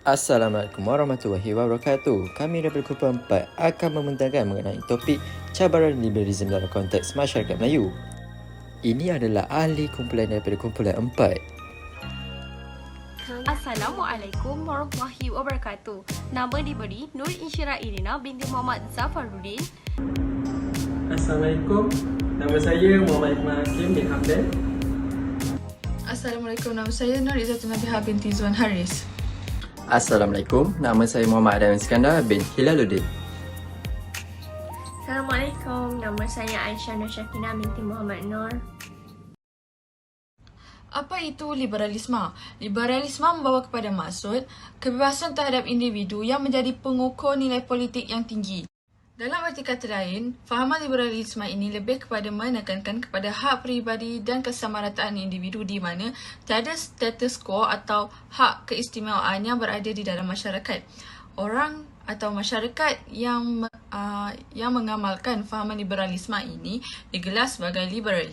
Assalamualaikum warahmatullahi wabarakatuh. Kami daripada Kumpulan 4 akan membentangkan mengenai topik cabaran liberalisme dalam konteks masyarakat Melayu. Ini adalah ahli kumpulan daripada Kumpulan 4. Assalamualaikum warahmatullahi wabarakatuh. Nama diberi Nur Insyirah Irina binti Muhammad Zafaruddin. Assalamualaikum. Nama saya Muhammad Iqmal Hakim bin Hamdan. Assalamualaikum, nama saya Nur Izzatul Nabiha binti Zuan Haris. Assalamualaikum, nama saya Muhammad Adam Iskandar bin Hilaluddin. Assalamualaikum, nama saya Aisyah Nur Syakina binti Muhammad Nur. Apa itu liberalisme? Liberalisme membawa kepada maksud kebebasan terhadap individu yang menjadi pengukur nilai politik yang tinggi. Dalam arti kata lain, fahaman liberalisme ini lebih kepada menekankan kepada hak peribadi dan kesamarataan individu di mana tiada status quo atau hak keistimewaan yang berada di dalam masyarakat. Orang atau masyarakat yang mengamalkan fahaman liberalisme ini digelar sebagai liberal.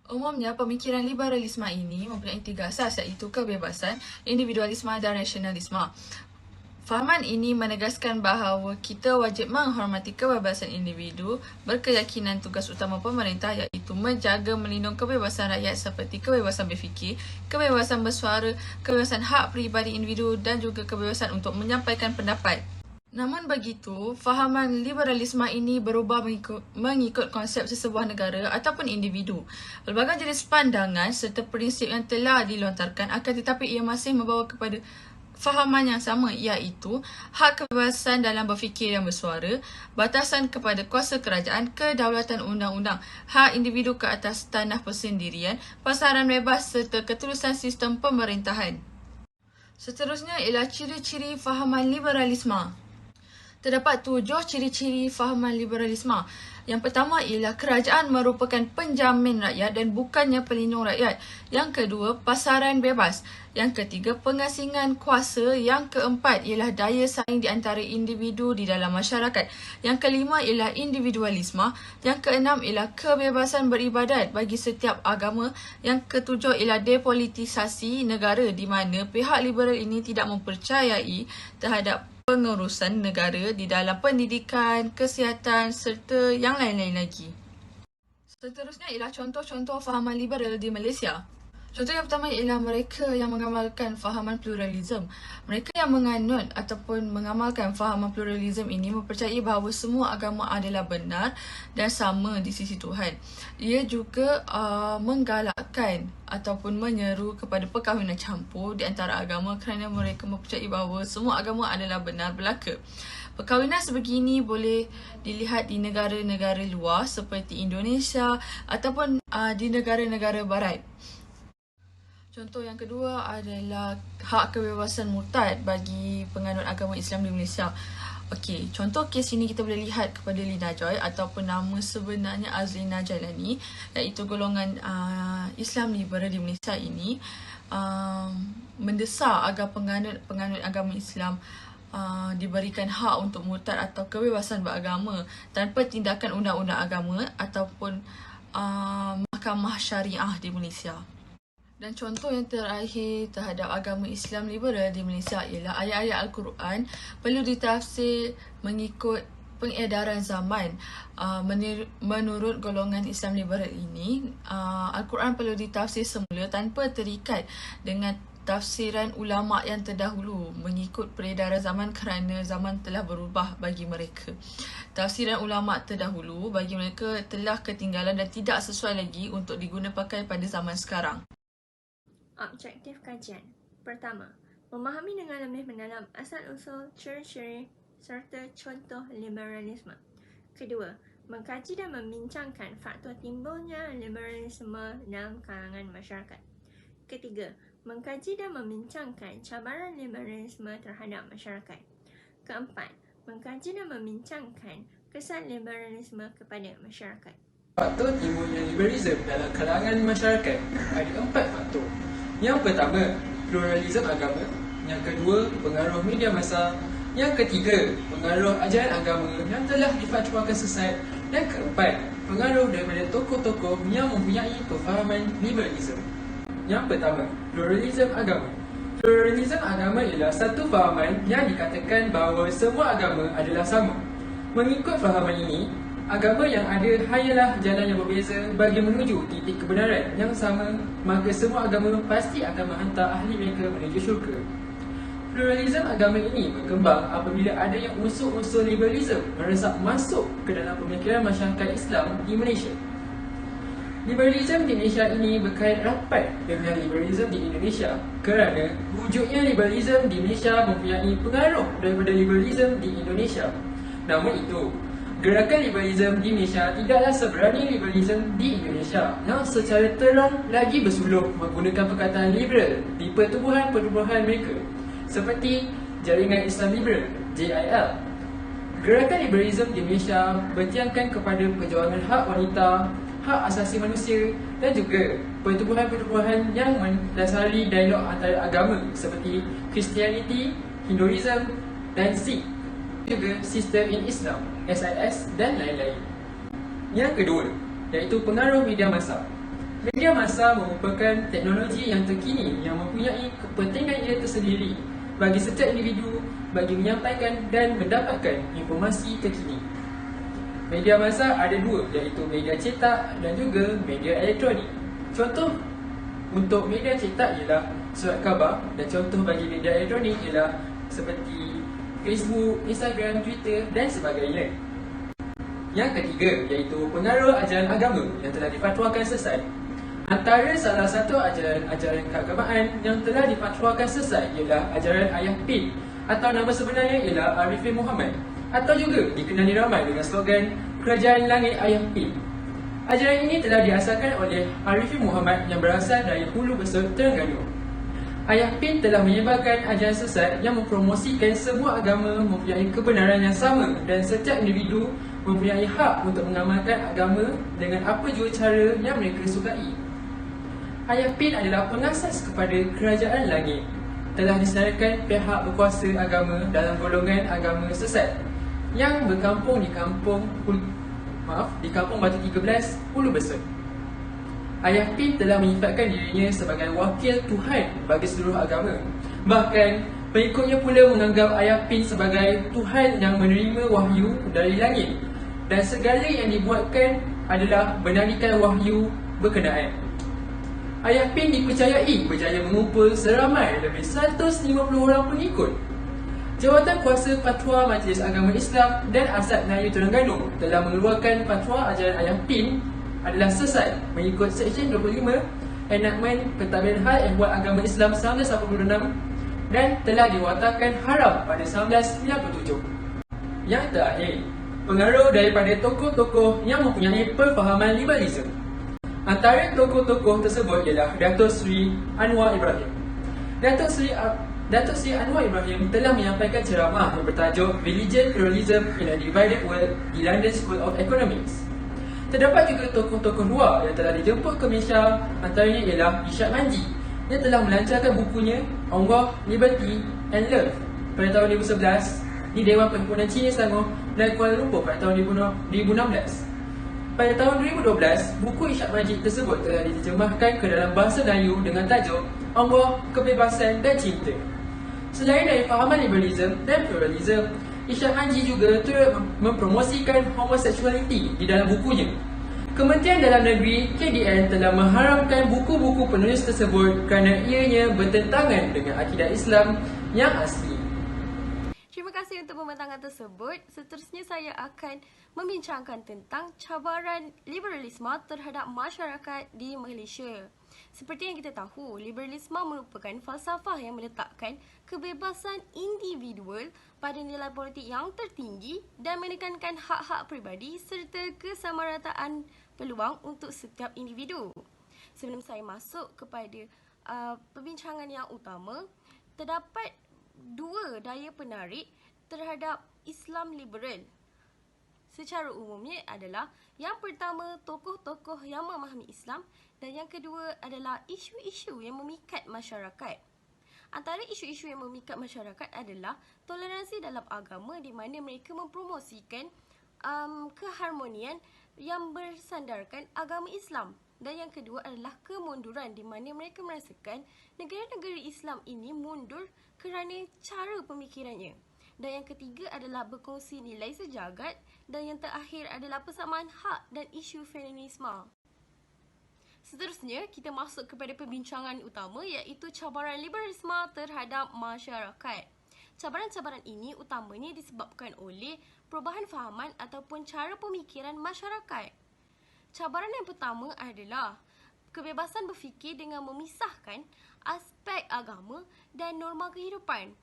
Umumnya, pemikiran liberalisme ini mempunyai tiga asas iaitu kebebasan, individualisme dan rasionalisme. Fahaman ini menegaskan bahawa kita wajib menghormati kebebasan individu, berkeyakinan tugas utama pemerintah iaitu menjaga melindungi kebebasan rakyat seperti kebebasan berfikir, kebebasan bersuara, kebebasan hak peribadi individu dan juga kebebasan untuk menyampaikan pendapat. Namun begitu, fahaman liberalisme ini berubah mengikut konsep sesebuah negara ataupun individu. Pelbagai jenis pandangan serta prinsip yang telah dilontarkan akan tetapi ia masih membawa kepada fahaman yang sama iaitu hak kebebasan dalam berfikir dan bersuara, batasan kepada kuasa kerajaan, kedaulatan undang-undang, hak individu ke atas tanah persendirian, pasaran bebas serta ketulusan sistem pemerintahan. Seterusnya ialah ciri-ciri fahaman liberalisme. Terdapat 7 ciri-ciri fahaman liberalisme. Yang pertama ialah kerajaan merupakan penjamin rakyat dan bukannya pelindung rakyat. Yang kedua, pasaran bebas. Yang ketiga, pengasingan kuasa. Yang keempat ialah daya saing di antara individu di dalam masyarakat. Yang kelima ialah individualisme. Yang keenam ialah kebebasan beribadat bagi setiap agama. Yang ketujuh ialah depolitisasi negara di mana pihak liberal ini tidak mempercayai terhadap pengurusan negara di dalam pendidikan, kesihatan serta yang lain-lain lagi. Seterusnya ialah contoh-contoh fahaman liberal di Malaysia. Contoh yang pertama ialah mereka yang mengamalkan fahaman pluralisme. Mereka yang menganut ataupun mengamalkan fahaman pluralisme ini mempercayai bahawa semua agama adalah benar dan sama di sisi Tuhan. Ia juga menggalakkan ataupun menyeru kepada perkahwinan campur di antara agama kerana mereka mempercayai bahawa semua agama adalah benar belaka. Perkahwinan sebegini boleh dilihat di negara-negara luar seperti Indonesia ataupun di negara-negara barat. Contoh yang kedua adalah hak kebebasan murtad bagi penganut agama Islam di Malaysia. Okey, contoh kes ini kita boleh lihat kepada Lina Joy ataupun nama sebenarnya Azlina Jailani, iaitu golongan Islam liberal di Malaysia ini mendesak agar penganut agama Islam diberikan hak untuk murtad atau kebebasan beragama tanpa tindakan undang-undang agama ataupun mahkamah syariah di Malaysia. Dan contoh yang terakhir terhadap agama Islam liberal di Malaysia ialah ayat-ayat Al-Quran perlu ditafsir mengikut pengedaran zaman. Menurut golongan Islam liberal ini, Al-Quran perlu ditafsir semula tanpa terikat dengan tafsiran ulama' yang terdahulu mengikut peredaran zaman kerana zaman telah berubah bagi mereka. Tafsiran ulama' terdahulu bagi mereka telah ketinggalan dan tidak sesuai lagi untuk diguna pakai pada zaman sekarang. Objektif kajian. Pertama, memahami dengan lebih mendalam asal-usul, ciri-ciri serta contoh liberalisme. Kedua, mengkaji dan membincangkan faktor timbulnya liberalisme dalam kalangan masyarakat. Ketiga, mengkaji dan membincangkan cabaran liberalisme terhadap masyarakat. Keempat, mengkaji dan membincangkan kesan liberalisme kepada masyarakat. Faktor timbulnya liberalisme dalam kalangan masyarakat ada 4 faktor. Yang pertama, pluralisme agama. Yang kedua, pengaruh media massa. Yang ketiga, pengaruh ajaran agama yang telah difatwakan sesat. Dan keempat, pengaruh daripada tokoh-tokoh yang mempunyai pemahaman liberalisme. Yang pertama, pluralisme agama. Pluralisme agama ialah satu fahaman yang dikatakan bahawa semua agama adalah sama. Mengikut fahaman ini, agama yang ada hanyalah jalan yang berbeza bagi menuju titik kebenaran yang sama, maka semua agama pasti akan menghantar ahli mereka menuju syurga. Pluralisme agama ini berkembang apabila adanya unsur-unsur liberalisme meresap masuk ke dalam pemikiran masyarakat Islam di Malaysia. Liberalisme di Malaysia ini berkait rapat dengan liberalisme di Indonesia kerana wujudnya liberalisme di Malaysia mempunyai pengaruh daripada liberalisme di Indonesia. Namun itu, gerakan liberalisme di Malaysia tidaklah seberani liberalisme di Indonesia yang secara terang lagi bersuluh menggunakan perkataan liberal di pertubuhan-pertubuhan mereka seperti Jaringan Islam Liberal (JIL). Gerakan liberalisme di Malaysia bertiangkan kepada perjuangan hak wanita, hak asasi manusia dan juga pertubuhan-pertubuhan yang mendasari dialog antara agama seperti Christianity, Hinduism dan Sikh, juga Sister in Islam (SIS) dan lain-lain. Yang kedua, iaitu pengaruh media massa. Media massa merupakan teknologi yang terkini yang mempunyai kepentingan ia tersendiri bagi setiap individu bagi menyampaikan dan mendapatkan informasi terkini. Media massa ada dua, iaitu media cetak dan juga media elektronik. Contoh untuk media cetak ialah surat khabar dan contoh bagi media elektronik ialah seperti Facebook, Instagram, Twitter dan sebagainya. Yang ketiga iaitu pengaruh ajaran agama yang telah difatwakan sesat. Antara salah satu ajaran keagamaan yang telah difatwakan sesat ialah ajaran Ayah Pin atau nama sebenarnya ialah Arifin Muhammad, atau juga dikenali ramai dengan slogan Kerajaan Langit Ayah Pin. Ajaran ini telah diasaskan oleh Arifin Muhammad yang berasal dari Hulu Besut, Terengganu. Ayah Pin telah menyebarkan ajaran sesat yang mempromosikan semua agama mempunyai kebenaran yang sama dan setiap individu mempunyai hak untuk mengamalkan agama dengan apa jua cara yang mereka sukai. Ayah Pin adalah pengasas kepada Kerajaan Langit, telah disedarakan pihak berkuasa agama dalam golongan agama sesat yang berkampung di kampung Batu 13, Hulu Besut. Ayah Pin telah menyifatkan dirinya sebagai wakil Tuhan bagi seluruh agama. Bahkan pengikutnya pula menganggap Ayah Pin sebagai Tuhan yang menerima wahyu dari langit dan segala yang dibuatkan adalah benarkan wahyu berkenaan. Ayah Pin dipercayai berjaya mengumpul seramai lebih 150 orang pengikut. Jawatan Kuasa Fatwa Majlis Agama Islam dan Asad Melayu Terengganu telah mengeluarkan fatwa ajaran Ayah Pin adalah sesat mengikut Seksyen 25 Enakmen Pentadbiran Hal Ehwal Agama Islam 1986 dan telah diwatakan haram pada 1997. Yang terakhir, pengaruh daripada tokoh-tokoh yang mempunyai perfahaman liberalisme. Antara tokoh-tokoh tersebut ialah Datuk Seri Anwar Ibrahim. Datuk Seri Anwar Ibrahim telah menyampaikan ceramah yang bertajuk Religion Pluralism in a Divided World di London School of Economics. Terdapat juga tokoh-tokoh luar yang telah dijemput ke Malaysia, antaranya ialah Ishak Manji yang telah melancarkan bukunya Allah, Liberty and Love pada tahun 2011 di Dewan Perhimpunan Cina Selangor dan Kuala Lumpur pada tahun 2016. Pada tahun 2012, buku Ishak Majid tersebut telah diterjemahkan ke dalam bahasa Melayu dengan tajuk Allah, Kebebasan dan Cinta. Selain dari fahaman liberalisme dan pluralisme, Ishak Majid juga turut mempromosikan homoseksualiti di dalam bukunya. Kementerian Dalam Negeri KDN telah mengharamkan buku-buku penulis tersebut kerana ianya bertentangan dengan akidah Islam yang asli. Terima kasih untuk pembentangan tersebut. Seterusnya saya akan membincangkan tentang cabaran liberalisme terhadap masyarakat di Malaysia. Seperti yang kita tahu, liberalisme merupakan falsafah yang meletakkan kebebasan individual pada nilai politik yang tertinggi dan menekankan hak-hak peribadi serta kesamarataan peluang untuk setiap individu. Sebelum saya masuk kepada perbincangan yang utama, terdapat dua daya penarik terhadap Islam liberal. Secara umumnya adalah yang pertama, tokoh-tokoh yang memahami Islam dan yang kedua adalah isu-isu yang memikat masyarakat. Antara isu-isu yang memikat masyarakat adalah toleransi dalam agama di mana mereka mempromosikan keharmonian yang bersandarkan agama Islam. Dan yang kedua adalah kemunduran, di mana mereka merasakan negara-negara Islam ini mundur kerana cara pemikirannya. Dan yang ketiga adalah berkongsi nilai sejagat. Dan yang terakhir adalah persamaan hak dan isu feminisme. Seterusnya, kita masuk kepada perbincangan utama, iaitu cabaran liberalisme terhadap masyarakat. Cabaran-cabaran ini utamanya disebabkan oleh perubahan fahaman ataupun cara pemikiran masyarakat. Cabaran yang pertama adalah kebebasan berfikir dengan memisahkan aspek agama dan norma kehidupan.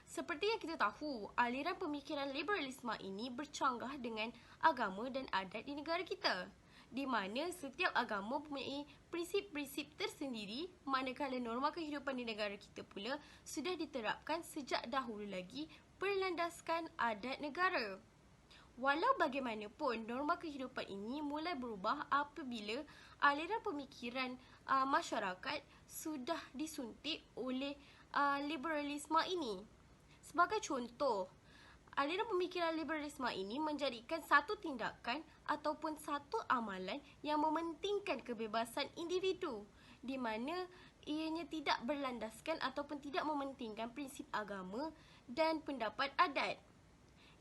Seperti yang kita tahu, aliran pemikiran liberalisme ini bercanggah dengan agama dan adat di negara kita, di mana setiap agama mempunyai prinsip-prinsip tersendiri, manakala norma kehidupan di negara kita pula sudah diterapkan sejak dahulu lagi berlandaskan adat negara. Walau bagaimanapun, norma kehidupan ini mulai berubah apabila aliran pemikiran masyarakat sudah disuntik oleh liberalisme ini. Sebagai contoh, aliran pemikiran liberalisme ini menjadikan satu tindakan ataupun satu amalan yang mementingkan kebebasan individu, di mana ianya tidak berlandaskan ataupun tidak mementingkan prinsip agama dan pendapat adat.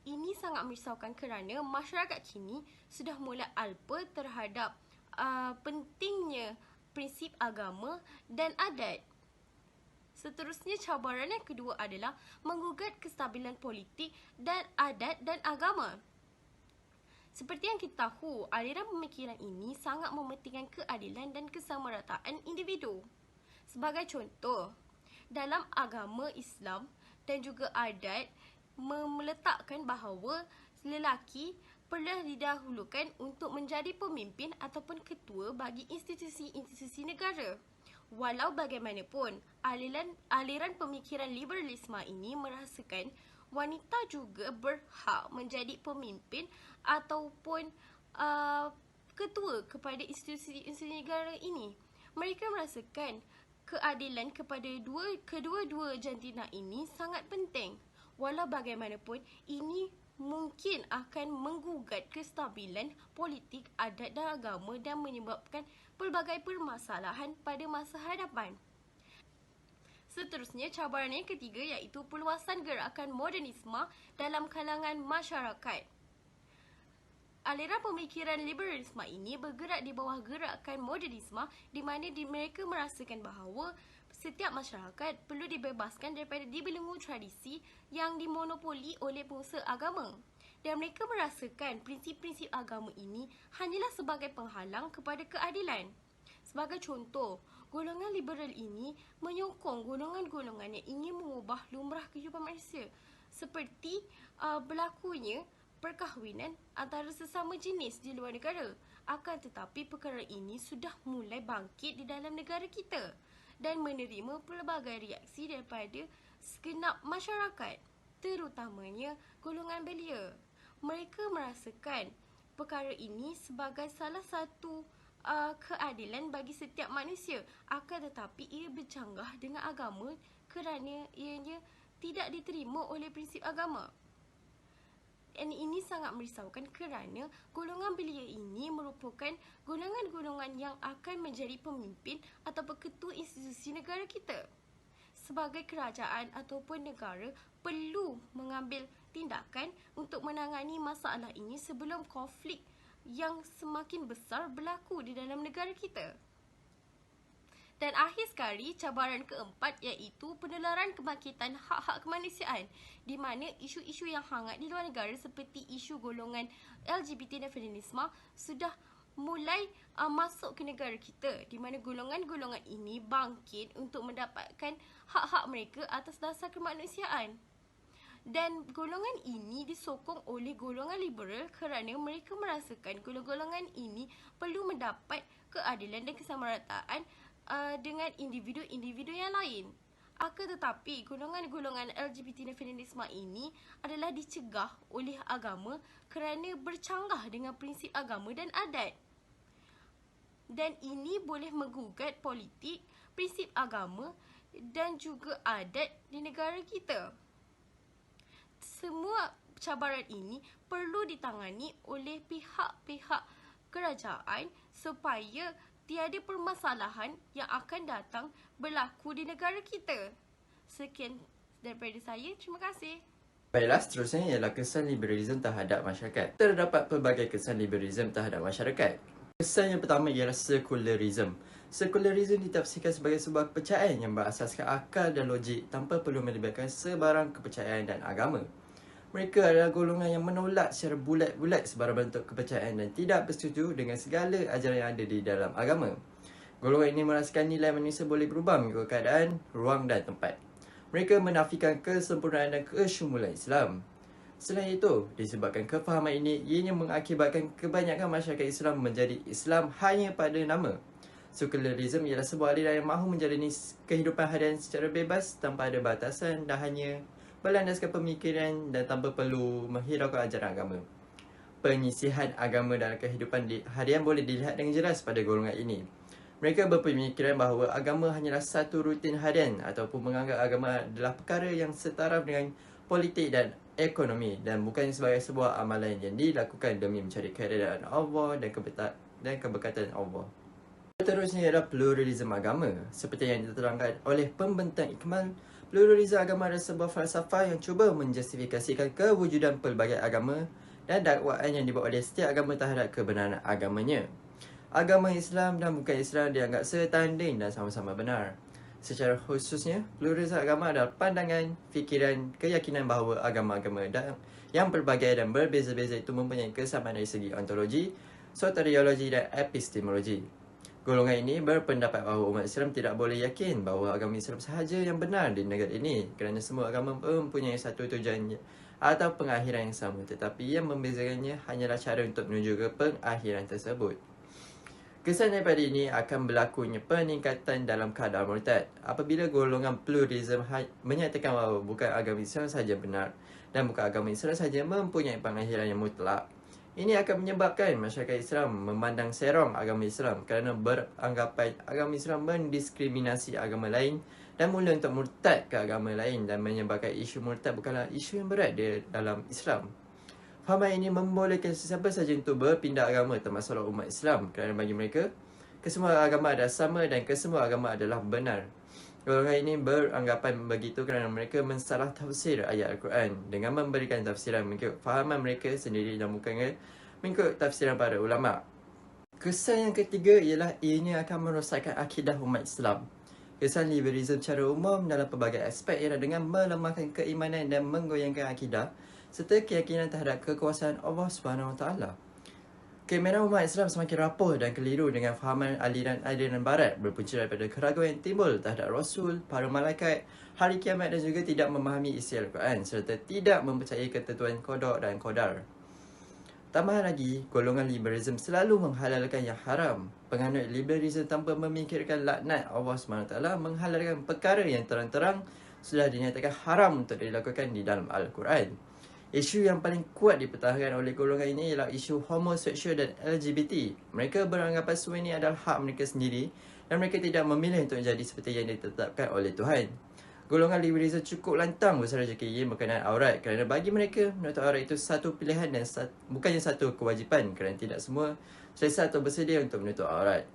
Ini sangat merisaukan kerana masyarakat kini sudah mula alpa terhadap pentingnya prinsip agama dan adat. Seterusnya, cabaran yang kedua adalah menggugat kestabilan politik dan adat dan agama. Seperti yang kita tahu, aliran pemikiran ini sangat mementingkan keadilan dan kesamarataan individu. Sebagai contoh, dalam agama Islam dan juga adat meletakkan bahawa lelaki perlu didahulukan untuk menjadi pemimpin ataupun ketua bagi institusi-institusi negara. Walau bagaimanapun, aliran pemikiran liberalisme ini merasakan wanita juga berhak menjadi pemimpin ataupun ketua kepada institusi-institusi negara ini. Mereka merasakan keadilan kepada kedua-dua jantina ini sangat penting. Walau bagaimanapun, ini mungkin akan menggugat kestabilan politik, adat dan agama dan menyebabkan pelbagai permasalahan pada masa hadapan. Seterusnya, cabaran yang ketiga iaitu perluasan gerakan modernisme dalam kalangan masyarakat. Aliran pemikiran liberalisme ini bergerak di bawah gerakan modernisme, di mana mereka merasakan bahawa setiap masyarakat perlu dibebaskan daripada dibelenggu tradisi yang dimonopoli oleh pengusaha agama. Dan mereka merasakan prinsip-prinsip agama ini hanyalah sebagai penghalang kepada keadilan. Sebagai contoh, golongan liberal ini menyokong golongan-golongan yang ingin mengubah lumrah kehidupan manusia, seperti berlakunya perkahwinan antara sesama jenis di luar negara. Akan tetapi perkara ini sudah mulai bangkit di dalam negara kita dan menerima pelbagai reaksi daripada segenap masyarakat, terutamanya golongan belia. Mereka merasakan perkara ini sebagai salah satu keadilan bagi setiap manusia. Akan tetapi ia bercanggah dengan agama kerana ianya tidak diterima oleh prinsip agama. Dan ini sangat merisaukan kerana golongan belia ini merupakan golongan-golongan yang akan menjadi pemimpin atau ketua institusi negara kita. Sebagai kerajaan ataupun negara perlu mengambil tindakan untuk menangani masalah ini sebelum konflik yang semakin besar berlaku di dalam negara kita. Dan akhir sekali, cabaran keempat iaitu penularan kebangkitan hak-hak kemanusiaan, di mana isu-isu yang hangat di luar negara seperti isu golongan LGBT dan feminisme sudah mulai masuk ke negara kita, di mana golongan-golongan ini bangkit untuk mendapatkan hak-hak mereka atas dasar kemanusiaan. Dan golongan ini disokong oleh golongan liberal kerana mereka merasakan golongan ini perlu mendapat keadilan dan kesamarataan dengan individu-individu yang lain. Akan tetapi, golongan-golongan LGBT dan feminisme ini adalah dicegah oleh agama kerana bercanggah dengan prinsip agama dan adat. Dan ini boleh menggugat politik, prinsip agama dan juga adat di negara kita. Semua cabaran ini perlu ditangani oleh pihak-pihak kerajaan supaya tiada permasalahan yang akan datang berlaku di negara kita. Sekian daripada saya. Terima kasih. Baiklah, seterusnya ialah kesan liberalisme terhadap masyarakat. Terdapat pelbagai kesan liberalisme terhadap masyarakat. Kesan yang pertama ialah sekularisme. Sekularisme ditafsirkan sebagai sebuah kepercayaan yang berasaskan akal dan logik tanpa perlu melibatkan sebarang kepercayaan dan agama. Mereka adalah golongan yang menolak secara bulat-bulat sebarang bentuk kepercayaan dan tidak bersetuju dengan segala ajaran yang ada di dalam agama. Golongan ini merasakan nilai manusia boleh berubah mengikut keadaan, ruang dan tempat. Mereka menafikan kesempurnaan dan kesyumulan Islam. Selain itu, disebabkan kefahaman ini, ianya mengakibatkan kebanyakan masyarakat Islam menjadi Islam hanya pada nama. Sekularisme ialah sebuah aliran yang mahu menjalani kehidupan harian secara bebas tanpa ada batasan dan hanya berlandaskan pemikiran dan tanpa perlu menghiraukan ajaran agama. Penyisihan agama dalam kehidupan harian boleh dilihat dengan jelas pada golongan ini. Mereka berpemikiran bahawa agama hanyalah satu rutin harian ataupun menganggap agama adalah perkara yang setaraf dengan politik dan ekonomi dan bukan sebagai sebuah amalan yang dilakukan demi mencari keredaan Allah dan keberkatan Allah. Seterusnya ialah pluralisme agama. Seperti yang diterangkan oleh pembentang Ikmal, pluralisme agama adalah sebuah falsafah yang cuba menjustifikasikan kewujudan pelbagai agama dan dakwaan yang dibuat oleh setiap agama terhadap kebenaran agamanya. Agama Islam dan bukan Islam dianggap setanding dan sama-sama benar. Secara khususnya, pluralisme agama adalah pandangan, fikiran, keyakinan bahawa agama-agama yang berbagai dan berbeza-beza itu mempunyai kesamaan dari segi ontologi, soteriologi dan epistemologi. Golongan ini berpendapat bahawa umat Islam tidak boleh yakin bahawa agama Islam sahaja yang benar di negara ini kerana semua agama mempunyai satu tujuan atau pengakhiran yang sama, tetapi yang membezakannya hanyalah cara untuk menuju ke pengakhiran tersebut. Kesan daripada ini akan berlakunya peningkatan dalam kadar murtad apabila golongan pluralisme menyatakan bahawa bukan agama Islam sahaja benar dan bukan agama Islam sahaja mempunyai pengakhiran yang mutlak. Ini akan menyebabkan masyarakat Islam memandang serong agama Islam kerana beranggapan agama Islam mendiskriminasi agama lain dan mula untuk murtad ke agama lain dan menyebabkan isu murtad bukanlah isu yang berat di dalam Islam. Fahaman ini membolehkan sesiapa sahaja untuk berpindah agama termasuklah umat Islam kerana bagi mereka, kesemua agama adalah sama dan kesemua agama adalah benar. Golongan ini beranggapan begitu kerana mereka mensalah tafsir ayat Al-Quran dengan memberikan tafsiran mengikut fahaman mereka sendiri dan bukan mengikut tafsiran para ulama'. Kesan yang ketiga ialah ianya akan merosakkan akidah umat Islam. Kesan liberalisme secara umum dalam pelbagai aspek ialah dengan melemahkan keimanan dan menggoyangkan akidah serta keyakinan terhadap kekuasaan Allah SWT. Keimanan umat Islam semakin rapuh dan keliru dengan fahaman aliran-aliran barat berpunca daripada keraguan yang timbul terhadap Rasul, para malaikat, hari kiamat dan juga tidak memahami isi Al-Quran serta tidak mempercayai ketentuan qada dan qadar. Tambahan lagi, golongan liberalisme selalu menghalalkan yang haram. Penganut liberalisme tanpa memikirkan laknat Allah SWT menghalalkan perkara yang terang-terang sudah dinyatakan haram untuk dilakukan di dalam Al-Quran. Isu yang paling kuat dipertahankan oleh golongan ini ialah isu homoseksual dan LGBT. Mereka beranggapan semua ini adalah hak mereka sendiri dan mereka tidak memilih untuk menjadi seperti yang ditetapkan oleh Tuhan. Golongan liberalisme cukup lantang bersarajaki berkenaan aurat kerana bagi mereka, menutup aurat itu satu pilihan dan bukannya satu kewajipan kerana tidak semua selesa atau bersedia untuk menutup aurat.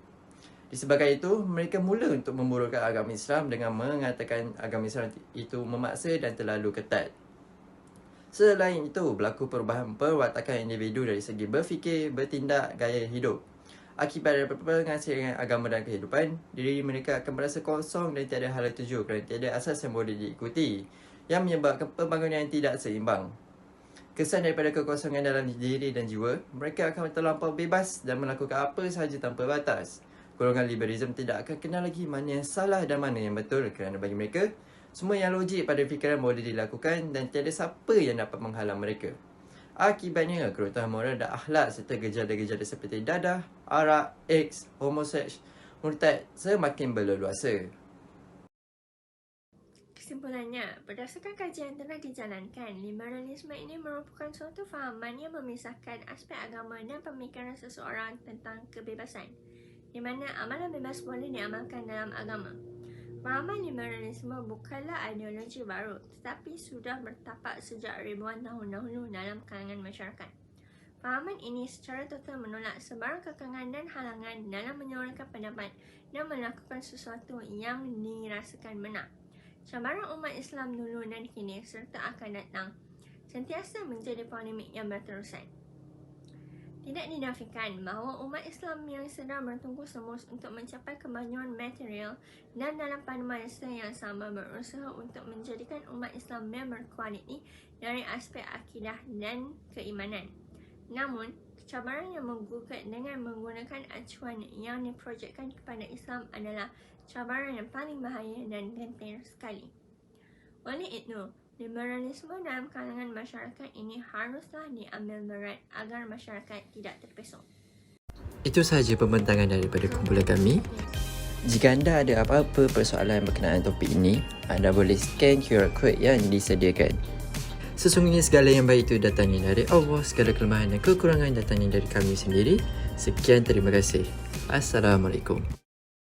Disebabkan itu, mereka mula untuk memburukkan agama Islam dengan mengatakan agama Islam itu memaksa dan terlalu ketat. Selain itu, berlaku perubahan perwatakan individu dari segi berfikir, bertindak, gaya hidup. Akibat daripada pengasihan agama dan kehidupan, diri mereka akan merasa kosong dan tiada hala tuju kerana tiada asas yang boleh diikuti, yang menyebabkan pembangunan yang tidak seimbang. Kesan daripada kekosongan dalam diri dan jiwa, mereka akan terlampau bebas dan melakukan apa sahaja tanpa batas. Golongan liberalisme tidak akan kenal lagi mana yang salah dan mana yang betul kerana bagi mereka, semua yang logik pada fikiran boleh dilakukan dan tiada siapa yang dapat menghalang mereka. Akibatnya, keruntuhan moral dan akhlak serta gejala-gejala seperti dadah, arak, AIDS, homoseks, murtad semakin berleluasa. Kesimpulannya, berdasarkan kajian yang telah dijalankan, liberalisme ini merupakan suatu fahaman yang memisahkan aspek agama dan pemikiran seseorang tentang kebebasan, di mana amalan bebas boleh diamalkan dalam agama. Fahaman liberalisme bukanlah ideologi baru tetapi sudah bertapak sejak ribuan tahun dahulu dalam kalangan masyarakat. Fahaman ini secara total menolak sebarang kekangan dan halangan dalam menyuarakan pendapat dan melakukan sesuatu yang dirasakan benar. Cabaran umat Islam dulu dan kini serta akan datang sentiasa menjadi polemik yang berterusan. Tidak dinafikan bahawa umat Islam yang sedang bertungkus lumus untuk mencapai kemajuan material dan dalam pada masa yang sama berusaha untuk menjadikan umat Islam yang berkualiti dari aspek akidah dan keimanan. Namun, cabaran yang menggugat dengan menggunakan acuan yang diprojekkan kepada Islam adalah cabaran yang paling bahaya dan genting sekali. Oleh itu, liberalisme dalam kalangan masyarakat ini haruslah diambil berat agar masyarakat tidak terpesong. Itu sahaja pembentangan daripada kumpulan kami. Jika anda ada apa-apa persoalan berkenaan topik ini, anda boleh scan QR code yang disediakan. Sesungguhnya segala yang baik itu datangnya dari Allah, segala kelemahan dan kekurangan datangnya dari kami sendiri. Sekian, terima kasih. Assalamualaikum.